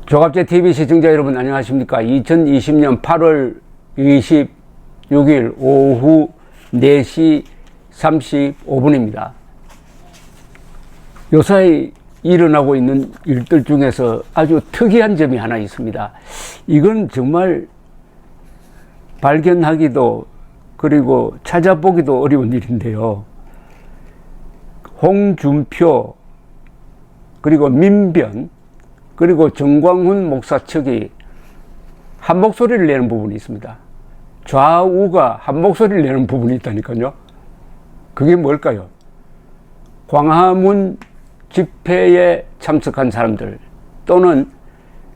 조갑제TV 시청자 여러분 안녕하십니까. 2020년 8월 26일 오후 4시 35분입니다. 요사이 일어나고 있는 일들 중에서 아주 특이한 점이 하나 있습니다. 이건 정말 발견하기도 그리고 찾아보기도 어려운 일인데요. 홍준표 그리고 민변 그리고 정광훈 목사 측이 한 목소리를 내는 부분이 있습니다. 좌우가 한 목소리를 내는 부분이 있다니까요. 그게 뭘까요? 광화문 집회에 참석한 사람들 또는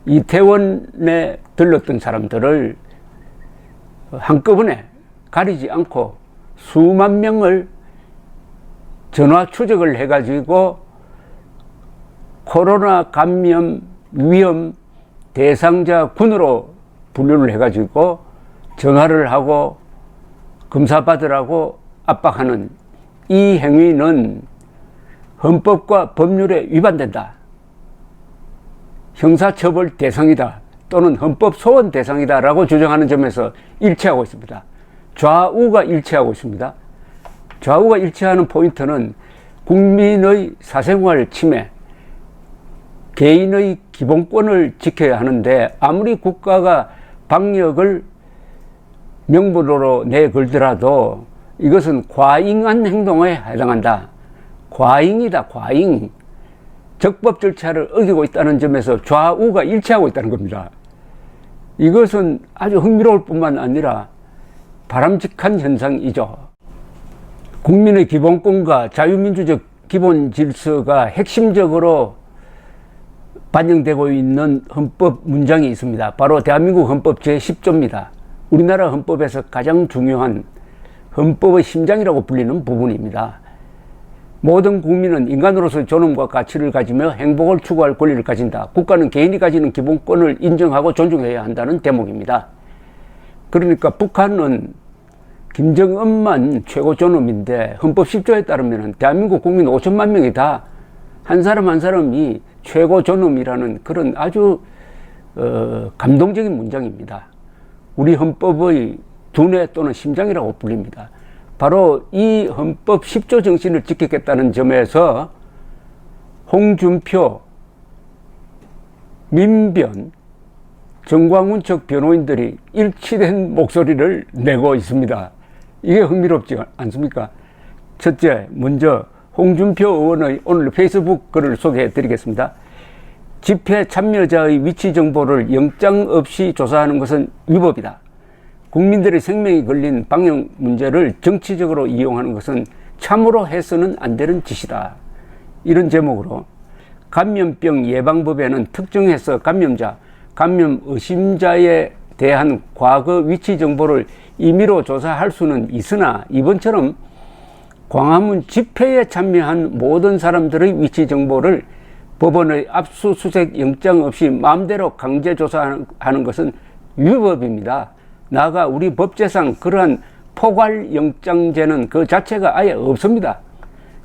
이태원에 들렀던 사람들을 한꺼번에 가리지 않고 수만 명을 전화 추적을 해가지고 코로나 감염 위험 대상자 군으로 분류를 해가지고 전화를 하고 검사 받으라고 압박하는 이 행위는 헌법과 법률에 위반된다. 형사처벌 대상이다. 또는 헌법 소원 대상이다 라고 주장하는 점에서 일치하고 있습니다. 좌우가 일치하고 있습니다. 좌우가 일치하는 포인트는 국민의 사생활 침해, 개인의 기본권을 지켜야 하는데 아무리 국가가 방역을 명분으로 내걸더라도 이것은 과잉한 행동에 해당한다. 과잉이다, 과잉. 적법 절차를 어기고 있다는 점에서 좌우가 일치하고 있다는 겁니다. 이것은 아주 흥미로울 뿐만 아니라 바람직한 현상이죠. 국민의 기본권과 자유민주적 기본 질서가 핵심적으로 반영되고 있는 헌법 문장이 있습니다. 바로 대한민국 헌법 제10조입니다. 우리나라 헌법에서 가장 중요한 헌법의 심장이라고 불리는 부분입니다. 모든 국민은 인간으로서의 존엄과 가치를 가지며 행복을 추구할 권리를 가진다. 국가는 개인이 가지는 기본권을 인정하고 존중해야 한다는 대목입니다. 그러니까 북한은 김정은만 최고 존엄인데 헌법 10조에 따르면 대한민국 국민 5천만 명이 다 한 사람 한 사람이 최고 존엄이라는 그런 아주 감동적인 문장입니다. 우리 헌법의 두뇌 또는 심장이라고 불립니다. 바로 이 헌법 10조 정신을 지키겠다는 점에서 홍준표, 민변, 정광훈 측 변호인들이 일치된 목소리를 내고 있습니다. 이게 흥미롭지 않습니까? 첫째, 먼저 홍준표 의원의 오늘 페이스북 글을 소개해 드리겠습니다. 집회 참여자의 위치 정보를 영장 없이 조사하는 것은 위법이다. 국민들의 생명이 걸린 방역 문제를 정치적으로 이용하는 것은 참으로 해서는 안 되는 짓이다. 이런 제목으로 감염병 예방법에는 특정해서 감염자, 감염 의심자에 대한 과거 위치 정보를 임의로 조사할 수는 있으나 이번처럼 광화문 집회에 참여한 모든 사람들의 위치 정보를 법원의 압수수색 영장 없이 마음대로 강제 조사하는 것은 위법입니다. 나아가 우리 법제상 그러한 포괄 영장제는 그 자체가 아예 없습니다.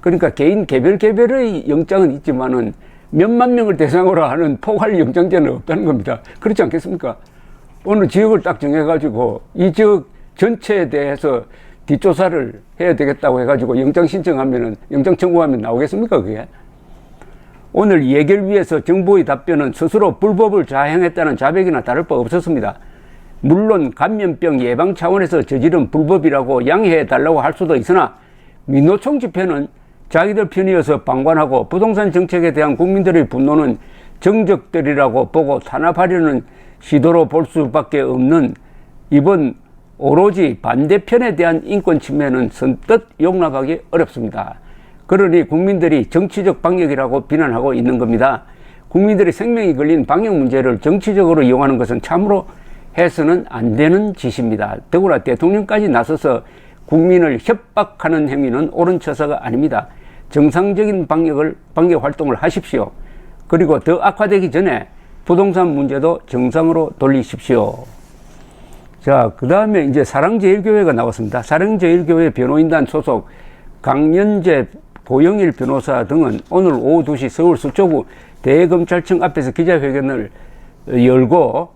그러니까 개인 개별의 영장은 있지만은 몇만 명을 대상으로 하는 포괄 영장제는 없다는 겁니다. 그렇지 않겠습니까? 어느 지역을 딱 정해가지고 이 지역 전체에 대해서 뒷조사를 해야 되겠다고 해가지고 영장 신청하면은, 영장 청구하면 나오겠습니까, 그게? 오늘 예결위에서 정부의 답변은 스스로 불법을 자행했다는 자백이나 다를 바 없었습니다. 물론 감염병 예방 차원에서 저지른 불법이라고 양해해 달라고 할 수도 있으나 민노총 집회는 자기들 편이어서 방관하고 부동산 정책에 대한 국민들의 분노는 정적들이라고 보고 탄압하려는 시도로 볼 수밖에 없는 이번 오로지 반대편에 대한 인권 침해는 선뜻 용납하기 어렵습니다. 그러니 국민들이 정치적 방역이라고 비난하고 있는 겁니다. 국민들의 생명이 걸린 방역 문제를 정치적으로 이용하는 것은 참으로 해서는 안 되는 짓입니다. 더구나 대통령까지 나서서 국민을 협박하는 행위는 옳은 처사가 아닙니다. 정상적인 방역 활동을 하십시오. 그리고 더 악화되기 전에 부동산 문제도 정상으로 돌리십시오. 자, 그 다음에 이제 사랑제일교회가 나왔습니다. 사랑제일교회 변호인단 소속 강연재 고영일 변호사 등은 오늘 오후 2시 서울 서초구 대검찰청 앞에서 기자회견을 열고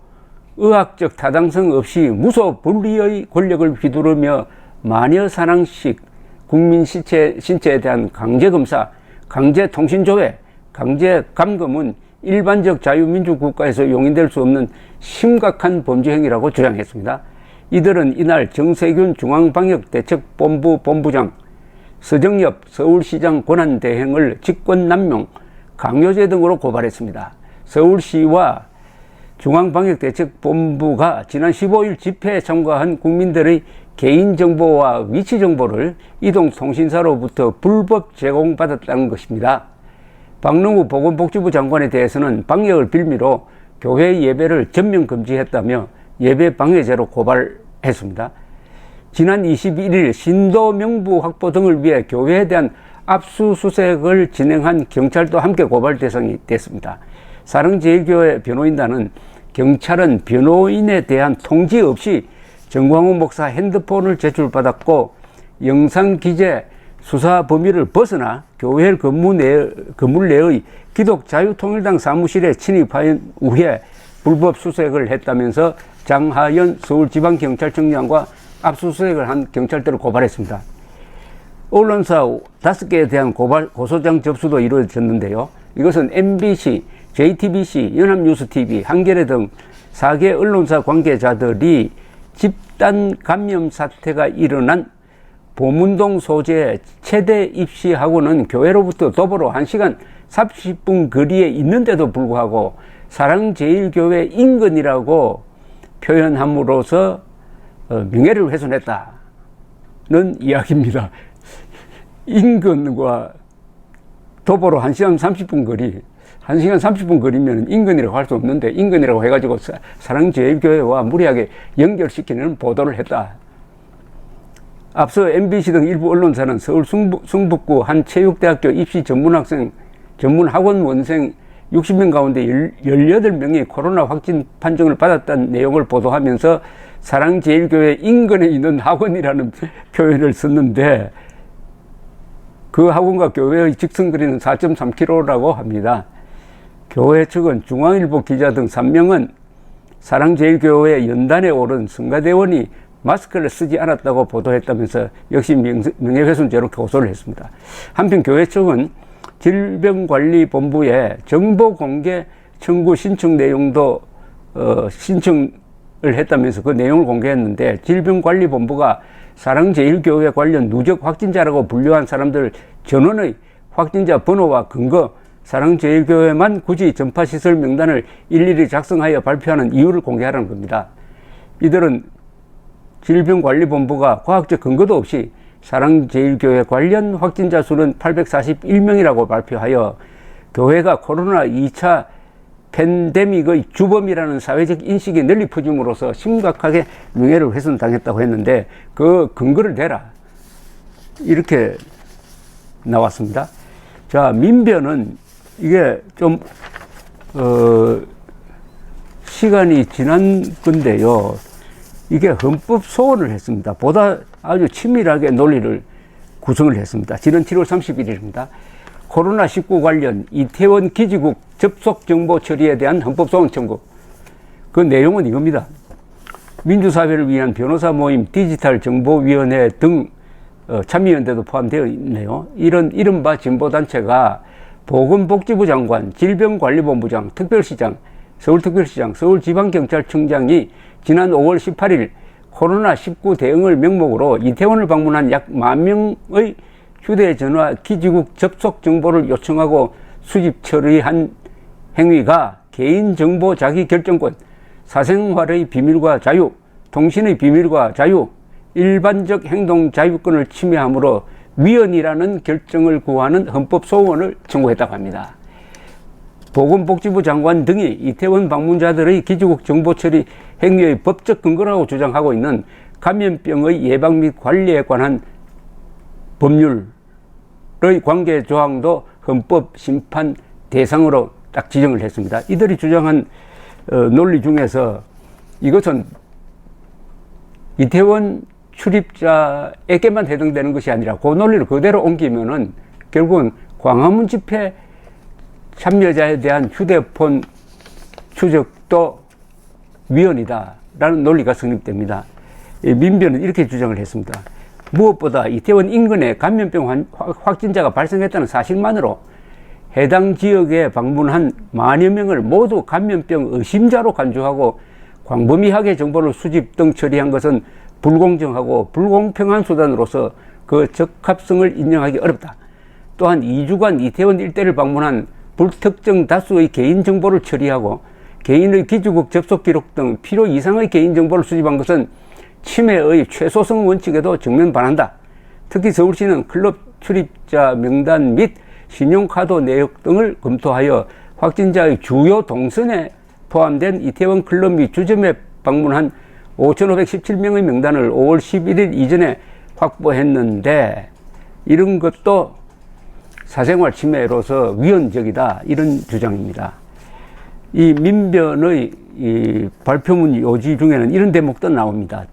의학적 타당성 없이 무소불위의 권력을 휘두르며 마녀 사냥식, 국민 신체에 대한 강제검사, 강제통신조회, 강제감금은 일반적 자유민주국가에서 용인될 수 없는 심각한 범죄 행위라고 주장했습니다. 이들은 이날 정세균 중앙방역대책본부 본부장, 서정엽 서울시장 권한대행을 직권남용, 강요죄 등으로 고발했습니다. 서울시와 중앙방역대책본부가 지난 15일 집회에 참가한 국민들의 개인정보와 위치정보를 이동통신사로부터 불법 제공받았다는 것입니다. 박능우 보건복지부 장관에 대해서는 방역을 빌미로 교회 예배를 전면 금지했다며 예배 방해죄로 고발했습니다. 지난 21일 신도 명부 확보 등을 위해 교회에 대한 압수수색을 진행한 경찰도 함께 고발 대상이 됐습니다. 사랑제일교회 변호인단은 경찰은 변호인에 대한 통지 없이 정광훈 목사 핸드폰을 제출받았고 영상기재 수사 범위를 벗어나 교회 건물 내의 기독자유통일당 사무실에 침입한 후에 불법 수색을 했다면서 장하연 서울지방경찰청장과 압수수색을 한 경찰들을 고발했습니다. 언론사 5개에 대한 고소장 접수도 이루어졌는데요. 이것은 MBC, JTBC, 연합뉴스TV, 한겨레 등 4개 언론사 관계자들이 집단 감염 사태가 일어난 보문동 소재 최대 입시학원은 교회로부터 도보로 1시간 30분 거리에 있는데도 불구하고 사랑제일교회 인근이라고 표현함으로써 명예를 훼손했다는 이야기입니다. 인근과 도보로 1시간 30분 거리, 1시간 30분 거리면 인근이라고 할 수 없는데 인근이라고 해가지고 사랑제일교회와 무리하게 연결시키는 보도를 했다. 앞서 MBC 등 일부 언론사는 서울 성북구 한 체육대학교 입시 전문학원 원생 60명 가운데 18명이 코로나 확진 판정을 받았다는 내용을 보도하면서 사랑제일교회 인근에 있는 학원이라는 표현을 썼는데 그 학원과 교회의 직선거리는 4.3km라고 합니다. 교회 측은 중앙일보 기자 등 3명은 사랑제일교회 연단에 오른 성가대원이 마스크를 쓰지 않았다고 보도했다면서 역시 명예훼손죄로 고소를 했습니다. 한편 교회 측은 질병관리본부에 정보공개 청구 신청 내용도 신청을 했다면서 그 내용을 공개했는데 질병관리본부가 사랑제일교회 관련 누적 확진자라고 분류한 사람들 전원의 확진자 번호와 근거, 사랑제일교회만 굳이 전파시설 명단을 일일이 작성하여 발표하는 이유를 공개하라는 겁니다. 이들은 질병관리본부가 과학적 근거도 없이 사랑제일교회 관련 확진자 수는 841명이라고 발표하여 교회가 코로나 2차 팬데믹의 주범이라는 사회적 인식이 널리 퍼짐으로써 심각하게 명예를 훼손당했다고 했는데 그 근거를 대라 이렇게 나왔습니다. 자, 민변은 이게 좀 시간이 지난 건데요. 이게 헌법 소원을 했습니다. 보다 아주 치밀하게 논리를 구성을 했습니다. 지난 7월 31일입니다. 코로나19 관련 이태원 기지국 접속 정보 처리에 대한 헌법소원 청구. 그 내용은 이겁니다. 민주사회를 위한 변호사 모임 디지털정보위원회 등 참여연대도 포함되어 있네요. 이런 이른바 진보단체가 보건복지부 장관, 질병관리본부장, 특별시장, 서울특별시장, 서울지방경찰청장이 지난 5월 18일 코로나19 대응을 명목으로 이태원을 방문한 약 10,000명의 휴대전화 기지국 접속 정보를 요청하고 수집 처리한 행위가 개인정보 자기결정권, 사생활의 비밀과 자유, 통신의 비밀과 자유, 일반적 행동 자유권을 침해하므로 위헌이라는 결정을 구하는 헌법소원을 청구했다고 합니다. 보건복지부 장관 등이 이태원 방문자들의 기지국 정보 처리 행위의 법적 근거라고 주장하고 있는 감염병의 예방 및 관리에 관한 법률의 관계 조항도 헌법 심판 대상으로 딱 지정을 했습니다. 이들이 주장한 논리 중에서 이것은 이태원 출입자에게만 해당되는 것이 아니라 그 논리를 그대로 옮기면은 결국은 광화문 집회 참여자에 대한 휴대폰 추적 또 위헌이다라는 논리가 성립됩니다. 민변은 이렇게 주장을 했습니다. 무엇보다 이태원 인근에 감염병 확진자가 발생했다는 사실만으로 해당 지역에 방문한 만여 명을 모두 감염병 의심자로 간주하고 광범위하게 정보를 수집 등 처리한 것은 불공정하고 불공평한 수단으로서 그 적합성을 인정하기 어렵다. 또한 2주간 이태원 일대를 방문한 불특정 다수의 개인정보를 처리하고 개인의 기주국 접속 기록 등 필요 이상의 개인정보를 수집한 것은 침해의 최소성 원칙에도 정면반한다. 특히 서울시는 클럽 출입자 명단 및 신용카드 내역 등을 검토하여 확진자의 주요 동선에 포함된 이태원 클럽 및 주점에 방문한 5,517명의 명단을 5월 11일 이전에 확보했는데 이런 것도 사생활 침해로서 위헌적이다, 이런 주장입니다. 이 민변의 이 발표문 요지 중에는 이런 대목도 나옵니다.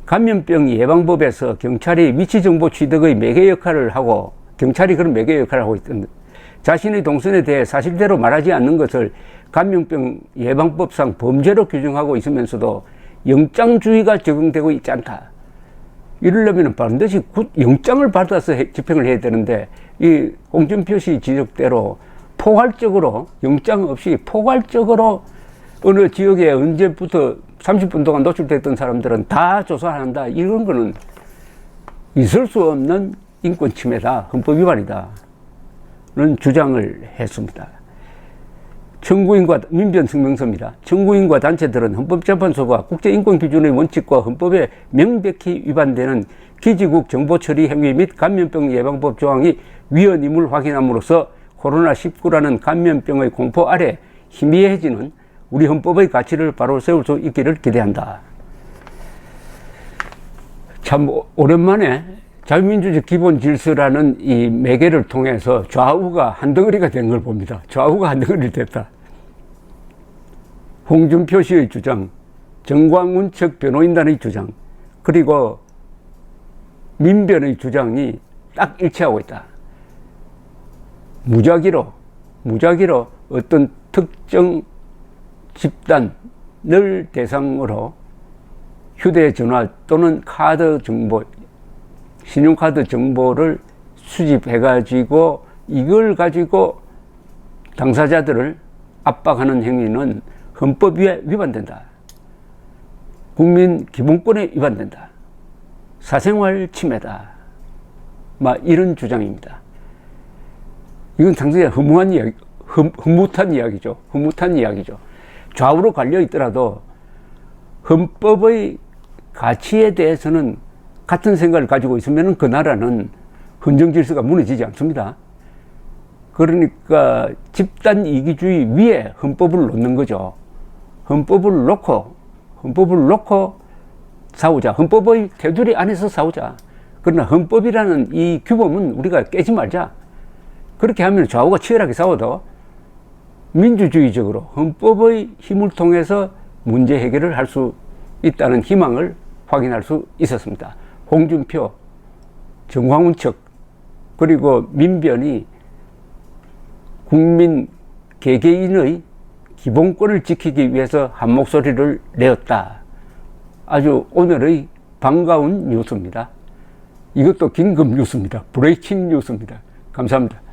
감염병 예방법에서 경찰이 위치정보 취득의 매개 역할을 하고, 경찰이 그런 매개 역할을 하고 있던데, 자신의 동선에 대해 사실대로 말하지 않는 것을 감염병 예방법상 범죄로 규정하고 있으면서도 영장주의가 적용되고 있지 않다. 이러려면 반드시 영장을 받아서 집행을 해야 되는데, 이 홍준표 씨 지적대로 포괄적으로, 영장 없이 포괄적으로 어느 지역에 언제부터 30분 동안 노출됐던 사람들은 다 조사한다. 이런 거는 있을 수 없는 인권 침해다, 헌법 위반이다. 는 주장을 했습니다. 청구인과 민변 성명서입니다. 청구인과 단체들은 헌법재판소가 국제인권기준의 원칙과 헌법에 명백히 위반되는 기지국 정보처리 행위 및 감염병 예방법 조항이 위헌임을 확인함으로써 코로나19라는 감염병의 공포 아래 희미해지는 우리 헌법의 가치를 바로 세울 수 있기를 기대한다. 참 오랜만에 자유민주적 기본 질서라는 이 매개를 통해서 좌우가 한덩어리가 된 걸 봅니다. 좌우가 한덩어리 됐다. 홍준표 씨의 주장, 정광훈 측 변호인단의 주장, 그리고 민변의 주장이 딱 일치하고 있다. 무작위로 어떤 특정 집단을 대상으로 휴대전화 또는 카드 정보, 신용카드 정보를 수집해가지고 이걸 가지고 당사자들을 압박하는 행위는 헌법에 위반된다. 국민 기본권에 위반된다. 사생활 침해다. 이런 주장입니다. 이건 상당히 허무한 이야기, 흐뭇한 이야기죠. 흐뭇한 이야기죠. 좌우로 갈려 있더라도 헌법의 가치에 대해서는 같은 생각을 가지고 있으면 그 나라는 헌정 질서가 무너지지 않습니다. 그러니까 집단 이기주의 위에 헌법을 놓는 거죠. 헌법을 놓고 싸우자. 헌법의 테두리 안에서 싸우자. 그러나 헌법이라는 이 규범은 우리가 깨지 말자. 그렇게 하면 좌우가 치열하게 싸워도 민주주의적으로 헌법의 힘을 통해서 문제 해결을 할 수 있다는 희망을 확인할 수 있었습니다. 홍준표, 정광훈 측, 그리고 민변이 국민 개개인의 기본권을 지키기 위해서 한 목소리를 내었다. 아주 오늘의 반가운 뉴스입니다. 이것도 긴급 뉴스입니다. 브레이킹 뉴스입니다. 감사합니다.